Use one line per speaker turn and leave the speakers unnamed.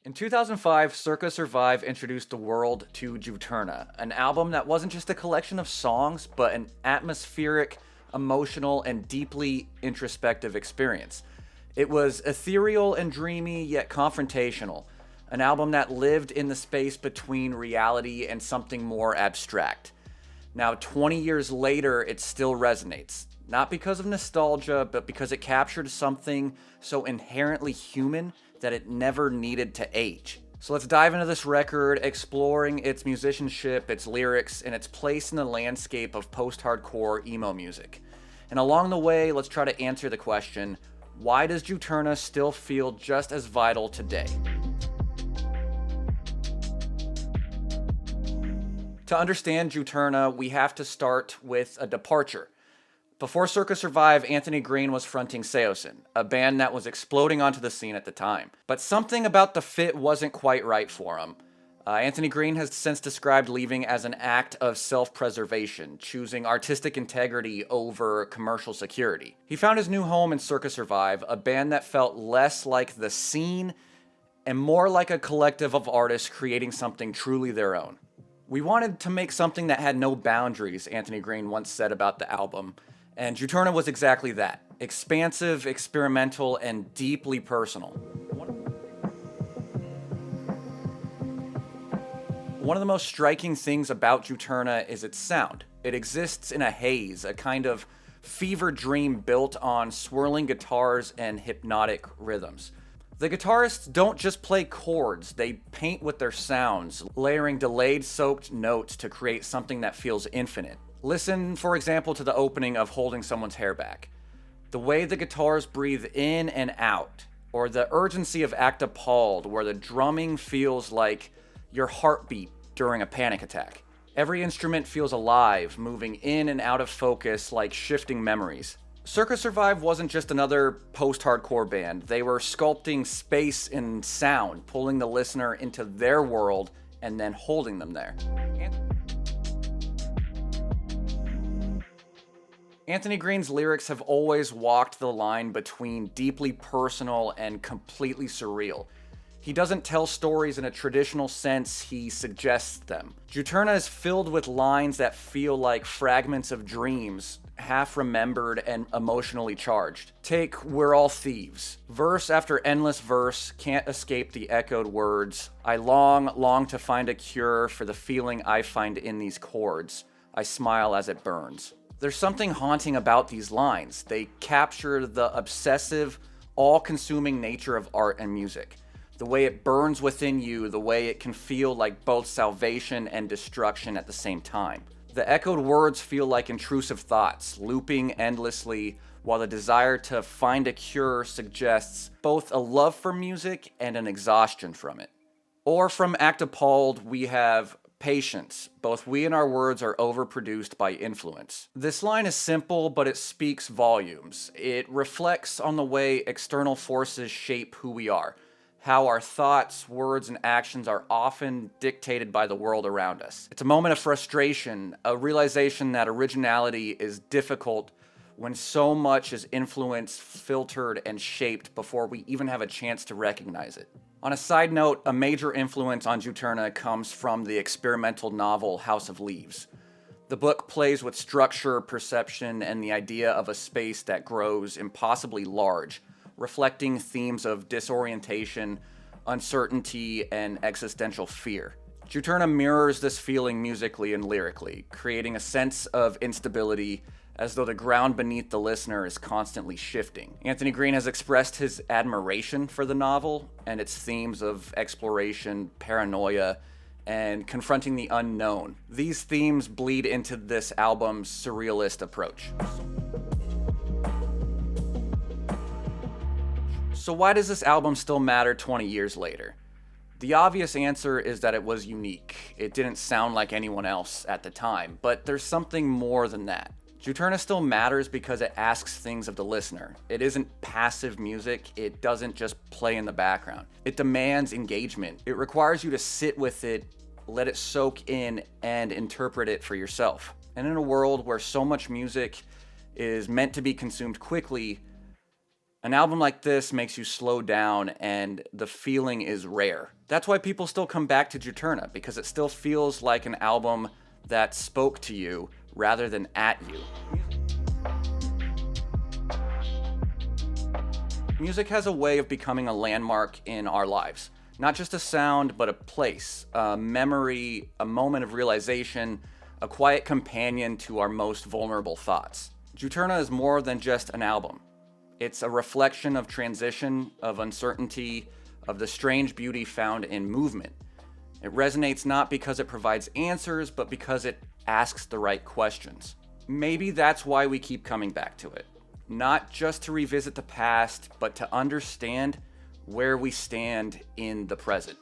In 2005, Circa Survive introduced the world to Juturna, an album that wasn't just a collection of songs, but an atmospheric, emotional, and deeply introspective experience. It was ethereal and dreamy, yet confrontational, an album that lived in the space between reality and something more abstract. Now, 20 years later, it still resonates. Not because of nostalgia, but because it captured something so inherently human that it never needed to age. So let's dive into this record, exploring its musicianship, its lyrics, and its place in the landscape of post-hardcore emo music. And along the way, let's try to answer the question, why does Juturna still feel just as vital today? To understand Juturna, we have to start with a departure. Before Circa Survive, Anthony Green was fronting Seosin, a band that was exploding onto the scene at the time. But something about the fit wasn't quite right for him. Anthony Green has since described leaving as an act of self-preservation, choosing artistic integrity over commercial security. He found his new home in Circa Survive, a band that felt less like the scene and more like a collective of artists creating something truly their own. We wanted to make something that had no boundaries, Anthony Green once said about the album. And Juturna was exactly that. Expansive, experimental, and deeply personal. One of the most striking things about Juturna is its sound. It exists in a haze, a kind of fever dream built on swirling guitars and hypnotic rhythms. The guitarists don't just play chords, they paint with their sounds, layering delayed soaked notes to create something that feels infinite. Listen, for example, to the opening of Holding Someone's Hair Back. The way the guitars breathe in and out, or the urgency of Act Appalled, where the drumming feels like your heartbeat during a panic attack. Every instrument feels alive, moving in and out of focus like shifting memories. Circa Survive wasn't just another post-hardcore band. They were sculpting space and sound, pulling the listener into their world and then holding them there. Anthony Green's lyrics have always walked the line between deeply personal and completely surreal. He doesn't tell stories in a traditional sense, he suggests them. Juturna is filled with lines that feel like fragments of dreams, half remembered and emotionally charged. Take We're All Thieves. Verse after endless verse, can't escape the echoed words. I long to find a cure for the feeling I find in these chords. I smile as it burns. There's something haunting about these lines. They capture the obsessive, all-consuming nature of art and music. The way it burns within you, the way it can feel like both salvation and destruction at the same time. The echoed words feel like intrusive thoughts, looping endlessly, while the desire to find a cure suggests both a love for music and an exhaustion from it. Or from Act Appalled, we have patience. Both we and our words are overproduced by influence. This line is simple, but it speaks volumes. It reflects on the way external forces shape who we are, how our thoughts, words, and actions are often dictated by the world around us. It's a moment of frustration, a realization that originality is difficult when so much is influenced, filtered, and shaped before we even have a chance to recognize it. On a side note, a major influence on Juturna comes from the experimental novel House of Leaves. The book plays with structure, perception, and the idea of a space that grows impossibly large, reflecting themes of disorientation, uncertainty, and existential fear. Juturna mirrors this feeling musically and lyrically, creating a sense of instability as though the ground beneath the listener is constantly shifting. Anthony Green has expressed his admiration for the novel and its themes of exploration, paranoia, and confronting the unknown. These themes bleed into this album's surrealist approach. So why does this album still matter 20 years later? The obvious answer is that it was unique. It didn't sound like anyone else at the time, but there's something more than that. Juturna still matters because it asks things of the listener. It isn't passive music, it doesn't just play in the background. It demands engagement. It requires you to sit with it, let it soak in, and interpret it for yourself. And in a world where so much music is meant to be consumed quickly, An album like this makes you slow down, and the feeling is rare. That's why people still come back to Juturna, because it still feels like an album that spoke to you rather than at you. Music has a way of becoming a landmark in our lives. Not just a sound, but a place, a memory, a moment of realization, a quiet companion to our most vulnerable thoughts. Juturna is more than just an album. It's a reflection of transition, of uncertainty, of the strange beauty found in movement. It resonates not because it provides answers, but because it asks the right questions. Maybe that's why we keep coming back to it. Not just to revisit the past, but to understand where we stand in the present.